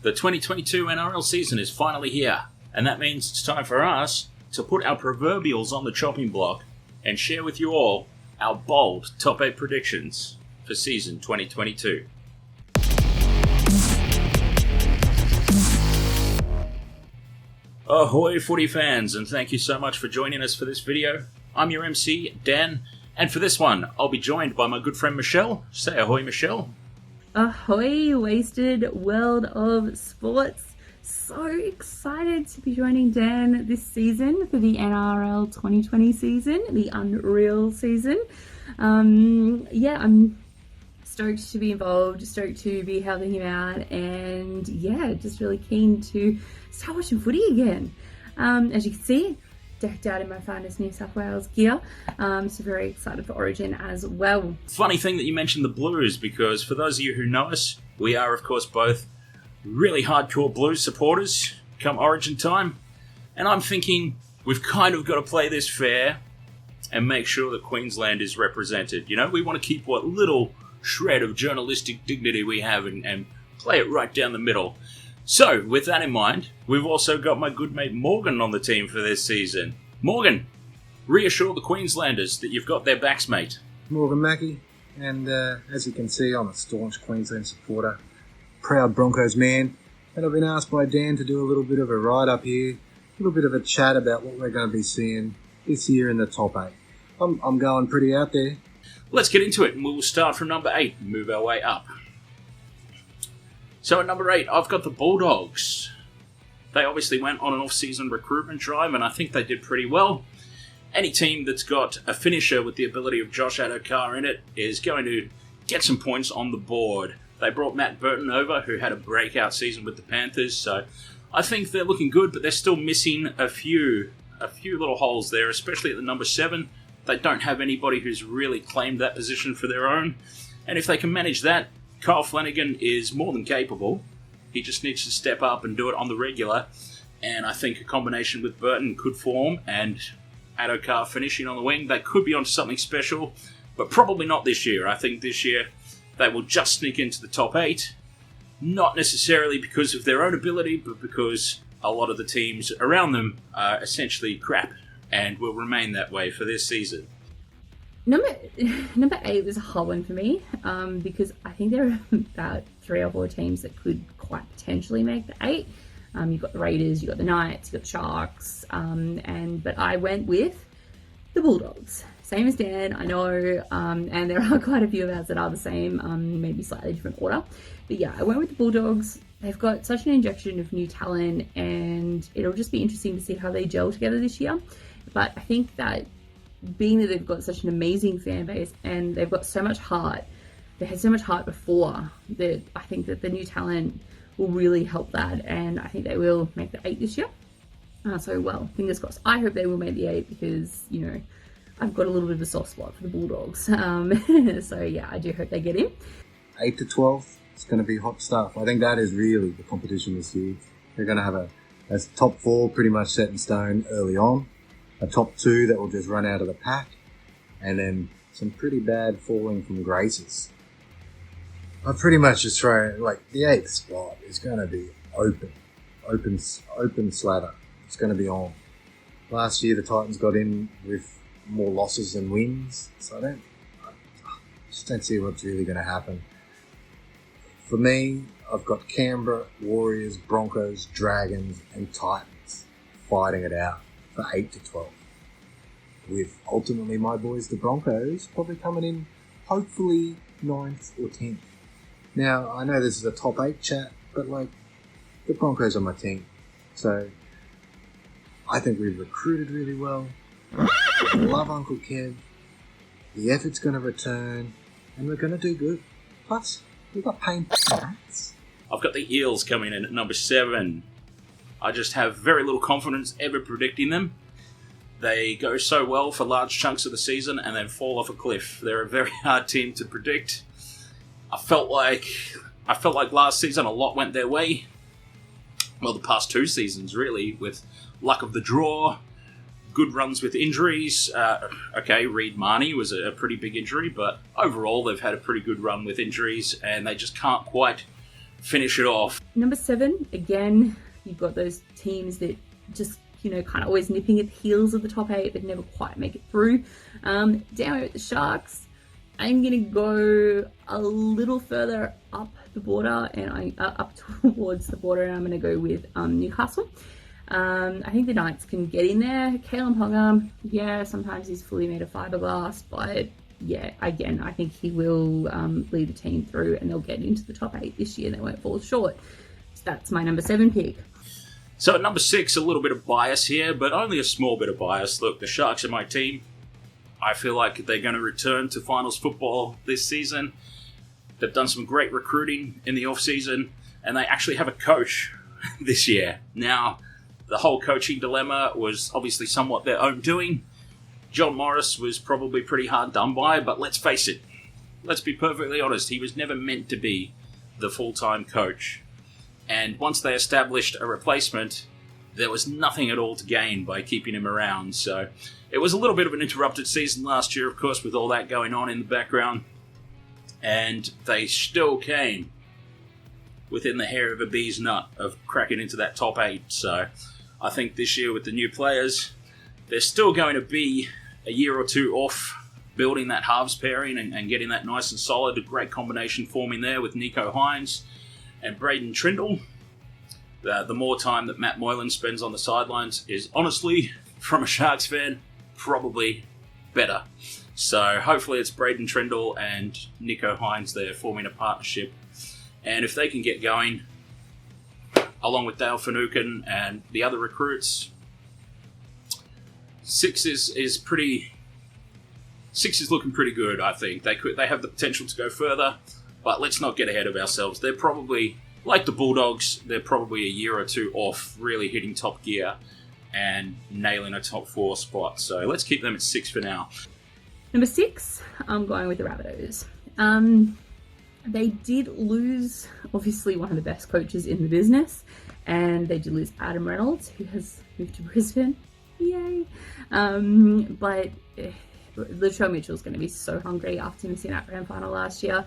The 2022 NRL season is finally here, and that means it's time for us to put our proverbials on the chopping block and share with you all our bold top 8 predictions for season 2022. Ahoy footy fans, and thank you so much for joining us for this video. I'm your MC, Dan, and for this one, I'll be joined by my good friend Michelle. Say ahoy, Michelle. Ahoy, wasted world of sports. So excited to be joining Dan this season for the NRL 2020 season, the Unreal season. I'm stoked to be involved, stoked to be helping him out, and just really keen to start watching footy again. As you can see, decked out in my finest New South Wales gear. So very excited for Origin as well. Funny thing that you mentioned the Blues, because for those of you who know us, we are of course both really hardcore Blues supporters come Origin time. And I'm thinking we've kind of got to play this fair and make sure that Queensland is represented. You know, we want to keep what little shred of journalistic dignity we have and play it right down the middle. So, with that in mind, we've also got my good mate Morgan on the team for this season. Morgan, reassure the Queenslanders that you've got their backs, mate. Morgan Mackey, and as you can see, I'm a staunch Queensland supporter, proud Broncos man, and I've been asked by Dan to do a little bit of a write-up here, a little bit of a chat about what we're going to be seeing this year in the top 8. I'm going pretty out there. Let's get into it, and we'll start from number 8 and move our way up. So at number 8, I've got the Bulldogs. They obviously went on an off-season recruitment drive, and I think they did pretty well. Any team that's got a finisher with the ability of Josh Adokar in it is going to get some points on the board. They brought Matt Burton over, who had a breakout season with the Panthers, so I think they're looking good, but they're still missing a few little holes there, especially at the number 7. They don't have anybody who's really claimed that position for their own, and if they can manage that, Kyle Flanagan is more than capable. He just needs to step up and do it on the regular. And I think a combination with Burton could form, and Adokar finishing on the wing, they could be onto something special, but probably not this year. I think this year they will just sneak into the top 8. Not necessarily because of their own ability, but because a lot of the teams around them are essentially crap and will remain that way for this season. Number 8 was a hard one for me because I think there are about 3 or 4 teams that could quite potentially make the 8. You've got the Raiders, you've got the Knights, you've got the Sharks, but I went with the Bulldogs. Same as Dan, I know, and there are quite a few of us that are the same, maybe slightly different order. But yeah, I went with the Bulldogs. They've got such an injection of new talent, and it'll just be interesting to see how they gel together this year. But I think that being that they've got such an amazing fan base and they've got so much heart, they had so much heart before, that I think that the new talent will really help that, and I think they will make the 8 this year. Fingers crossed. I hope they will make the 8 because, you know, I've got a little bit of a soft spot for the Bulldogs. I do hope they get in. 8 to 12, it's going to be hot stuff. I think that is really the competition this year. They're going to have a top 4 pretty much set in stone early on. A top 2 that will just run out of the pack, and then some pretty bad falling from graces. I pretty much just throw, the 8th spot is going to be open slather. It's going to be on. Last year the Titans got in with more losses than wins, so I just don't see what's really going to happen. For me, I've got Canberra, Warriors, Broncos, Dragons, and Titans fighting it out for 8 to 12. With ultimately my boys, the Broncos, probably coming in hopefully 9th or 10th. Now, I know this is a top 8 chat, but the Broncos are my team. So, I think we've recruited really well. I love Uncle Kev. The effort's going to return, and we're going to do good. Plus, we've got Payne. I've got the Eels coming in at number 7. I just have very little confidence ever predicting them. They go so well for large chunks of the season and then fall off a cliff. They're a very hard team to predict. I felt like last season a lot went their way. Well, the past 2 seasons, really, with luck of the draw, good runs with injuries. Reed Marnie was a pretty big injury, but overall they've had a pretty good run with injuries, and they just can't quite finish it off. Number 7, again, you've got those teams that just, kind of always nipping at the heels of the top 8, but never quite make it through. Down here at the Sharks, I'm going to go a little further up the border, and up towards the border, and I'm going to go with Newcastle. I think the Knights can get in there. Kalen Ponga, sometimes he's fully made of fiberglass, but again, I think he will lead the team through, and they'll get into the top 8 this year. They won't fall short. So that's my number 7 pick. So at number 6, a little bit of bias here, but only a small bit of bias. Look, the Sharks are my team. I feel like they're going to return to finals football this season. They've done some great recruiting in the off-season, and they actually have a coach this year. Now, the whole coaching dilemma was obviously somewhat their own doing. John Morris was probably pretty hard done by, but let's face it. Let's be perfectly honest. He was never meant to be the full-time coach. And once they established a replacement, there was nothing at all to gain by keeping him around. So it was a little bit of an interrupted season last year, of course, with all that going on in the background. And they still came within the hair of a bee's nut of cracking into that top 8. So I think this year with the new players, they're still going to be a year or two off building that halves pairing and getting that nice and solid. A great combination forming there with Nico Hines and Braden Trindle. The more time that Matt Moylan spends on the sidelines is honestly, from a Sharks fan, probably better. So hopefully it's Braden Trindle and Nico Hines there forming a partnership. And if they can get going, along with Dale Finucane and the other recruits, 6 is looking pretty good, I think. They have the potential to go further, but let's not get ahead of ourselves. They're probably, like the Bulldogs, they're probably a year or two off really hitting top gear and nailing a top 4 spot. So let's keep them at 6 for now. Number 6, I'm going with the Rabbitohs. They did lose, obviously, one of the best coaches in the business, and they did lose Adam Reynolds, who has moved to Brisbane. Yay! But Latrell Mitchell's going to be so hungry after missing that grand final last year,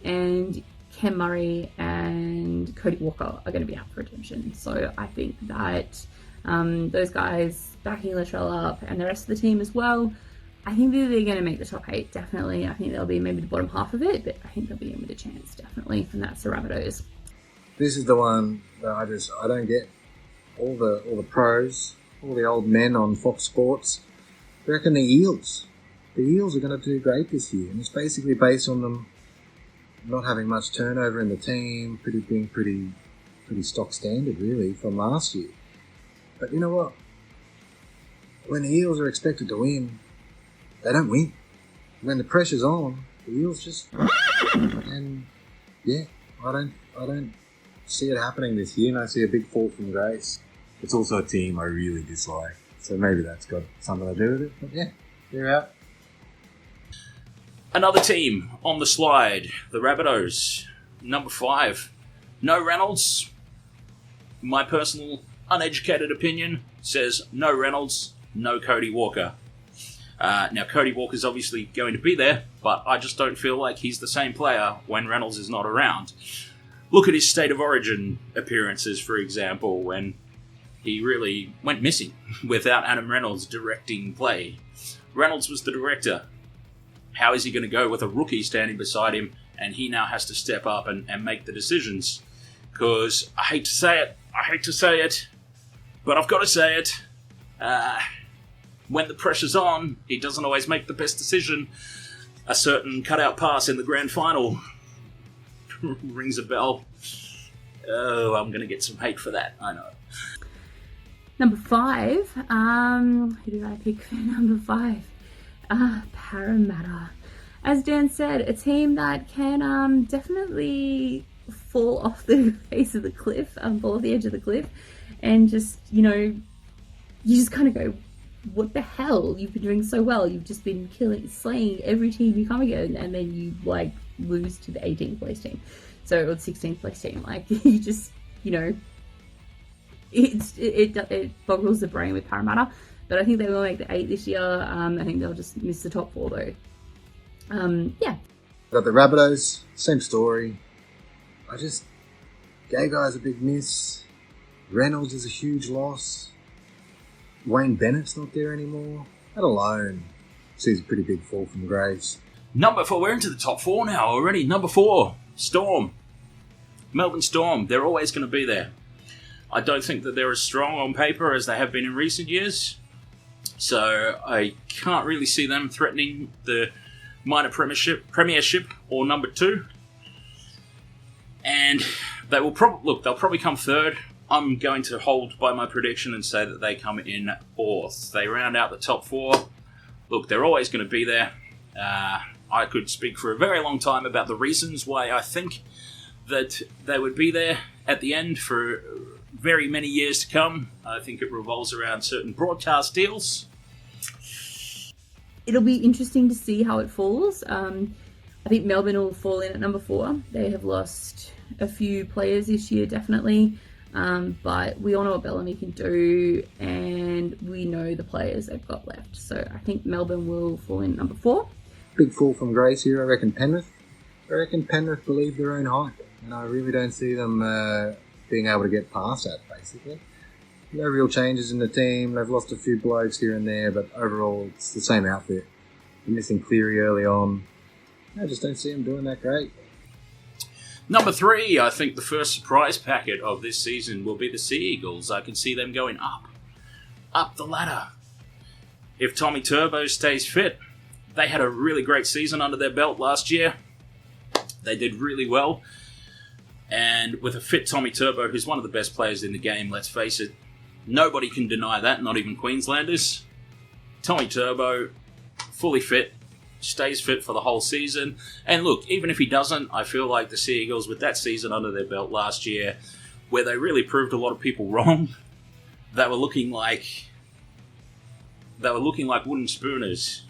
and Cam Murray and Cody Walker are going to be out for redemption. So I think that those guys backing Latrell up and the rest of the team as well, I think they're going to make the top 8, definitely. I think they'll be maybe the bottom half of it, but I think they'll be in with a chance, definitely, and that's the Rabbitohs. This is the one that I don't get. All the pros, all the old men on Fox Sports, I reckon the Eels. The Eels are going to do great this year, and it's basically based on them not having much turnover in the team, being pretty stock standard, really, from last year. But you know what? When the Eels are expected to win, they don't win. When the pressure's on, the Eels just... And, yeah, I don't see it happening this year, and I see a big fall from grace. It's also a team I really dislike, so maybe that's got something to do with it. But yeah, they're out. Another team on the slide, the Rabbitohs. Number 5, no Reynolds. My personal uneducated opinion says no Reynolds, no Cody Walker. Now, Cody Walker's obviously going to be there, but I just don't feel like he's the same player when Reynolds is not around. Look at his State of Origin appearances, for example, when he really went missing without Adam Reynolds directing play. Reynolds was the director. How is he going to go with a rookie standing beside him and he now has to step up and make the decisions? Because I hate to say it, but I've got to say it. When the pressure's on, he doesn't always make the best decision. A certain cutout pass in the grand final rings a bell. Oh, I'm going to get some hate for that, I know. Number 5, who did I pick for number 5? Parramatta. As Dan said, a team that can definitely fall off the face of the cliff, fall off the edge of the cliff, and just, you just kind of go, what the hell? You've been doing so well. You've just been slaying every team you come against, and then you, lose to the 18th place team. So, or the 16th place team. You just, it boggles the brain with Parramatta. But I think they will make the 8 this year. I think they'll just miss the top 4 though. Yeah. Got the Rabbitohs, same story. Gagai's a big miss. Reynolds is a huge loss. Wayne Bennett's not there anymore. That alone sees a pretty big fall from grace. Number 4, we're into the top 4 now already. Number 4, Storm. Melbourne Storm, they're always going to be there. I don't think that they're as strong on paper as they have been in recent years. So I can't really see them threatening the minor premiership or number 2. And they will they'll probably come 3rd. I'm going to hold by my prediction and say that they come in 4th. They round out the top 4. Look, they're always going to be there. I could speak for a very long time about the reasons why I think that they would be there at the end for very many years to come. I think it revolves around certain broadcast deals. It'll be interesting to see how it falls. I think Melbourne will fall in at number 4. They have lost a few players this year, definitely. But we all know what Bellamy can do, and we know the players they've got left. So I think Melbourne will fall in at number 4. Big fall from grace here, I reckon Penrith. I reckon Penrith believe their own hype, and I really don't see them being able to get past that, basically. No real changes in the team. They've lost a few blokes here and there, but overall it's the same outfit. They're missing Cleary early on. I just don't see them doing that great. Number 3, I think the first surprise packet of this season will be the Sea Eagles. I can see them going up the ladder. If Tommy Turbo stays fit, they had a really great season under their belt last year. They did really well. And with a fit Tommy Turbo, who's one of the best players in the game, let's face it, nobody can deny that, not even Queenslanders. Tommy Turbo, fully fit, stays fit for the whole season. And look, even if he doesn't, I feel like the Sea Eagles, with that season under their belt last year, where they really proved a lot of people wrong, they were looking like wooden spooners.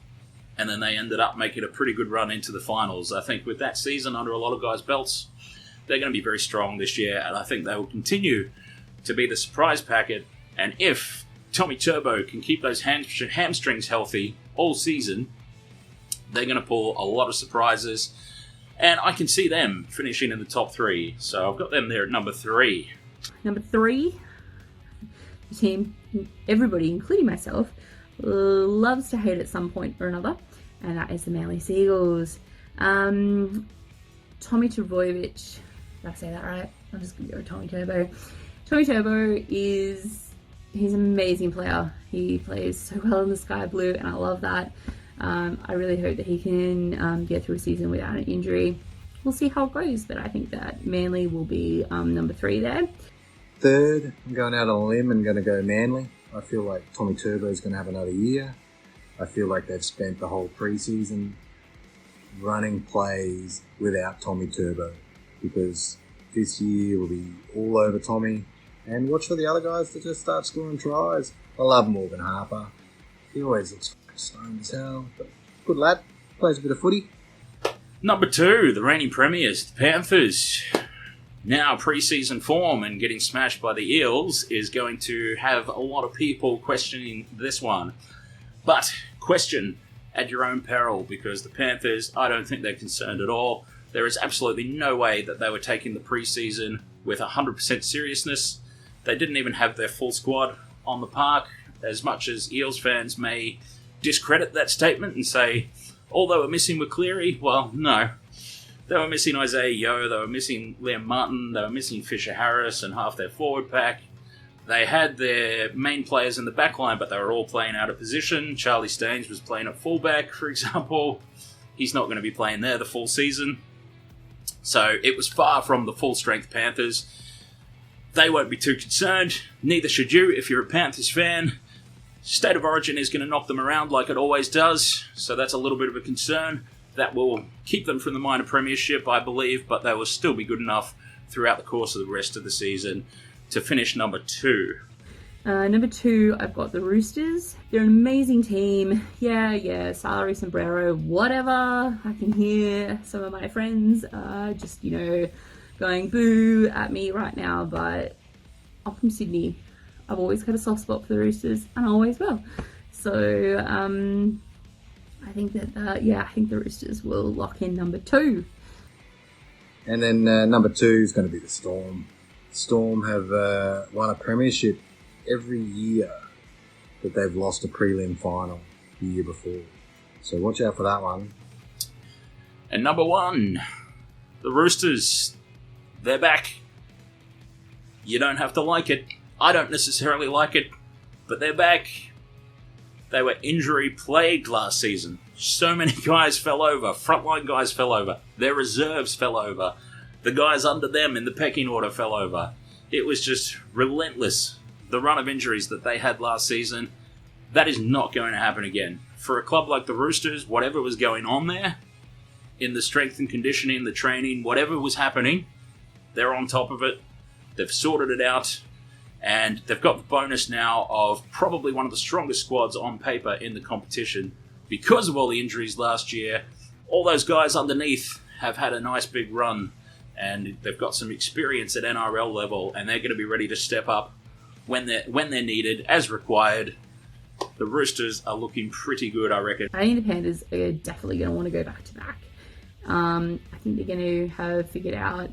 And then they ended up making a pretty good run into the finals. I think with that season under a lot of guys' belts, they're going to be very strong this year, and I think they will continue to be the surprise packet. And if Tommy Turbo can keep those hamstrings healthy all season, they're going to pull a lot of surprises, and I can see them finishing in the top 3. So I've got them there at number 3. Number 3, the team, everybody, including myself, loves to hate at some point or another, and that is the Manly Sea Eagles. Tommy Trbojevic, did I say that right? I'm just going to go with Tommy Turbo. Tommy Turbo he's an amazing player. He plays so well in the sky blue, and I love that. I really hope that he can get through a season without an injury. We'll see how it goes, but I think that Manly will be number 3 there. 3rd, I'm going out on a limb and going to go Manly. I feel like Tommy Turbo is going to have another year. I feel like they've spent the whole pre-season running plays without Tommy Turbo, because this year will be all over Tommy. And watch for the other guys to just start scoring tries. I love Morgan Harper. He always looks stoned as hell, but good lad. Plays a bit of footy. Number 2, the reigning premiers, the Panthers. Now pre-season form and getting smashed by the Eels is going to have a lot of people questioning this one. But question at your own peril, because the Panthers, I don't think they're concerned at all. There is absolutely no way that they were taking the pre-season with 100% seriousness. They didn't even have their full squad on the park. As much as Eels fans may discredit that statement and say, all they were missing were Cleary, well, no. They were missing Isaiah Yeo, they were missing Liam Martin, they were missing Fisher Harris and half their forward pack. They had their main players in the back line, but they were all playing out of position. Charlie Staines was playing at fullback, for example. He's not going to be playing there the full season. So it was far from the full-strength Panthers. They won't be too concerned. Neither should you if you're a Panthers fan. State of Origin is going to knock them around like it always does, so that's a little bit of a concern. That will keep them from the minor premiership, I believe, but they will still be good enough throughout the course of the rest of the season to finish number 2. Number 2, I've got the Roosters. They're an amazing team. Yeah, salary sombrero, whatever. I can hear some of my friends just, going boo at me right now, but I'm from Sydney. I've always had a soft spot for the Roosters, and I always will. So, I think that, I think the Roosters will lock in number 2. And then number 2 is going to be the Storm. Storm have won a premiership every year that they've lost a prelim final the year before. So watch out for that one. And number 1, the Roosters. They're back. You don't have to like it. I don't necessarily like it, but they're back. They were injury-plagued last season. So many guys fell over. Frontline guys fell over. Their reserves fell over. The guys under them in the pecking order fell over. It was just relentless, the run of injuries that they had last season. That is not going to happen again. For a club like the Roosters, whatever was going on there, in the strength and conditioning, the training, whatever was happening, they're on top of it. They've sorted it out. And they've got the bonus now of probably one of the strongest squads on paper in the competition. Because of all the injuries last year, all those guys underneath have had a nice big run. And they've got some experience at NRL level, and they're going to be ready to step up when they're needed, as required. The Roosters are looking pretty good, I reckon. I think the Panthers are definitely going to want to go back to back. I think they're going to have figured out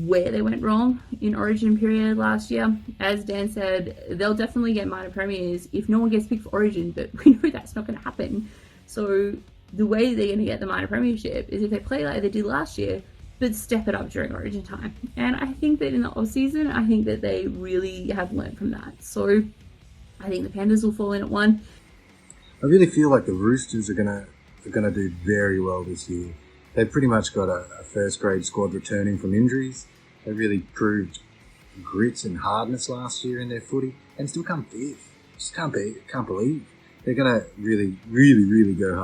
where they went wrong in Origin period last year. As Dan said, they'll definitely get minor premiers if no one gets picked for Origin, but we know that's not going to happen. So the way they're going to get the minor premiership is if they play like they did last year, but step it up during Origin time. And I think that in the off-season, I think that they really have learned from that. So I think the Panthers will fall in at 1. I really feel like the Roosters are gonna do very well this year. They've pretty much got a first grade squad returning from injuries. They really proved grit and hardness last year in their footy, and still come 5th. Just can't believe they're gonna really go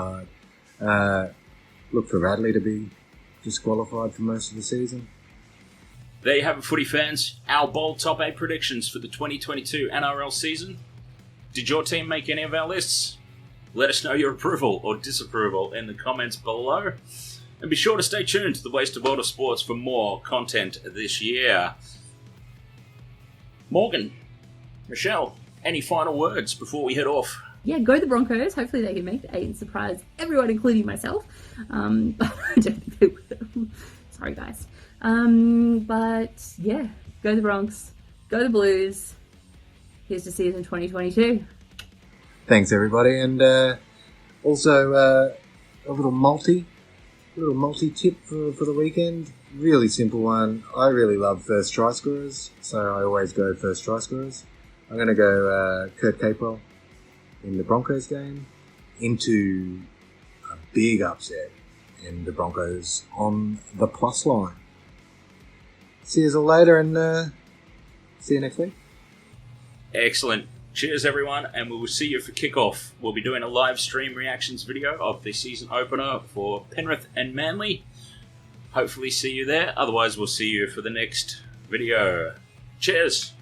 hard. Look for Radley to be disqualified for most of the season. There you have it, footy fans. Our bold top 8 predictions for the 2022 NRL season. Did your team make any of our lists? Let us know your approval or disapproval in the comments below. And be sure to stay tuned to the Wasted World of Sports for more content this year. Morgan, Michelle, any final words before we head off? Yeah, go the Broncos. Hopefully they can make the 8 and surprise everyone, including myself. But I don't think they will. Sorry, guys. But yeah, go the Bronx. Go the Blues. Here's to season 2022. Thanks, everybody. And also a little multi tip for the weekend. Really simple one. I really love first try scorers, so I always go first try scorers. I'm going to go Kurt Capewell in the Broncos game into a big upset and the Broncos on the plus line. See you all later, and see you next week. Excellent. Cheers, everyone, and we will see you for kickoff. We'll be doing a live stream reactions video of the season opener for Penrith and Manly. Hopefully see you there. Otherwise, we'll see you for the next video. Cheers.